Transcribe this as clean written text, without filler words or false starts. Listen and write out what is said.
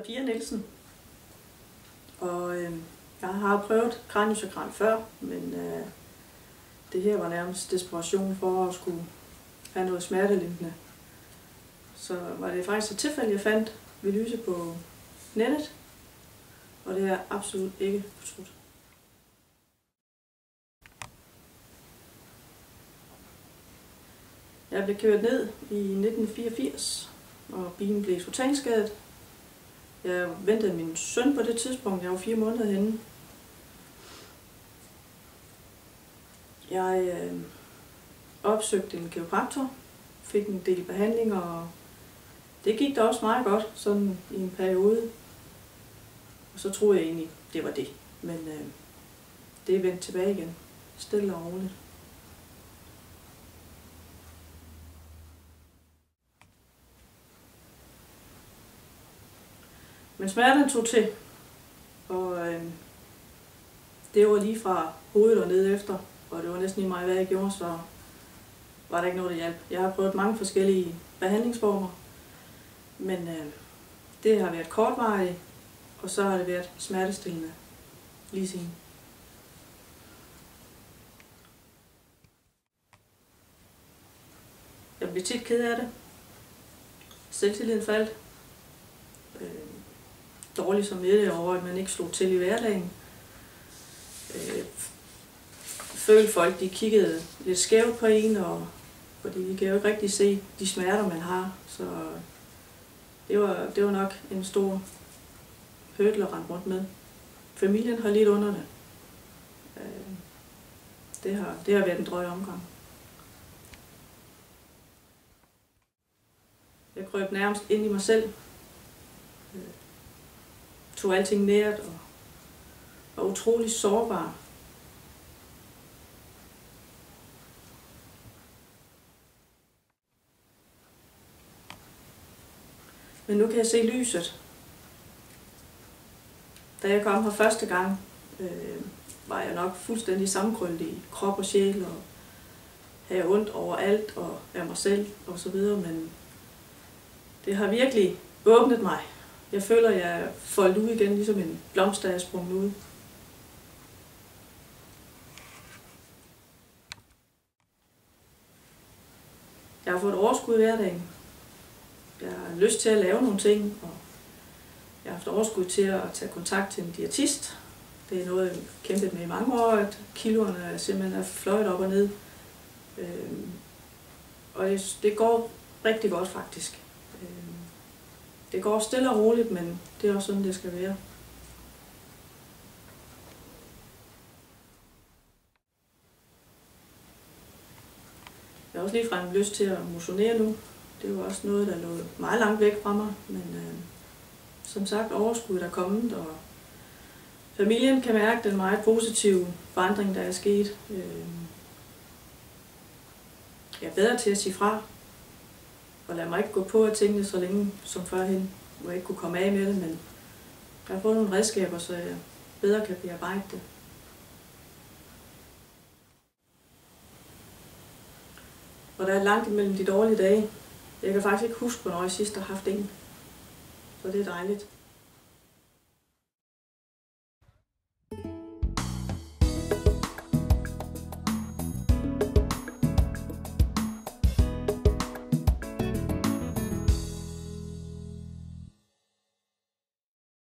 hedder Pia Nielsen, og jeg har prøvet kraniosakral før, men det her var nærmest desperation for at skulle have noget smertelindrende. Så var det faktisk et tilfælde, jeg fandt Vilyse på nettet, og det er jeg absolut ikke fortrudt. Jeg blev kørt ned i 1984, og bilen blev totalskadet. Jeg ventede min søn på det tidspunkt, jeg var 4 måneder henne. Jeg opsøgte en kiropraktor, fik en del behandlinger, og det gik da også meget godt, sådan i en periode. Og så troede jeg egentlig, det var det. Men det er vendt tilbage igen, stille og roligt. Men smerten tog til, og det var lige fra hovedet og ned efter, og det var næsten lige meget, hvad jeg gjorde, så var der ikke noget, der hjalp. Jeg har prøvet mange forskellige behandlingsformer, men det har været kortvarigt, og så har det været smertestillende lige siden. Jeg blev tit ked af det. Selvtilliden faldt. Dårlig samvittighed over, at man ikke slog til i hverdagen. Følte folk, de kiggede lidt skævt på en, fordi de kan jo ikke rigtig se de smerter, man har. Så det var nok en stor hurdle at rende rundt med. Familien har lidt under det. Det har været en drøj omgang. Jeg krøb nærmest ind i mig selv. Tog alting nært og var utrolig sårbar. Men nu kan jeg se lyset. Da jeg kom her første gang, var jeg nok fuldstændig sammenkrøllet i krop og sjæl og havde ondt over alt og af mig selv og så videre, men det har virkelig åbnet mig. Jeg føler, at jeg er foldet ud igen, ligesom en blomst, der er sprunget ud. Jeg har fået overskud i hverdagen. Jeg har lyst til at lave nogle ting, og jeg har haft overskud til at tage kontakt til en diætist. Det er noget, jeg har kæmpet med i mange år, at kiloerne simpelthen er fløjet op og ned. Og det går rigtig godt faktisk. Det går stille og roligt, men det er også sådan, det skal være. Jeg har også ligefrem lyst til at motionere nu. Det var også noget, der lå meget langt væk fra mig, men som sagt, overskud er kommet, og familien kan mærke den meget positive forandring, der er sket. Jeg er bedre til at sige fra, og lad mig ikke gå på af tingene så længe som førhen, hvor jeg ikke kunne komme af med det, men jeg har fået nogle redskaber, så jeg bedre kan bearbejde det. Og der er langt imellem de dårlige dage. Jeg kan faktisk ikke huske, hvornår jeg sidst har haft en. Så det er dejligt.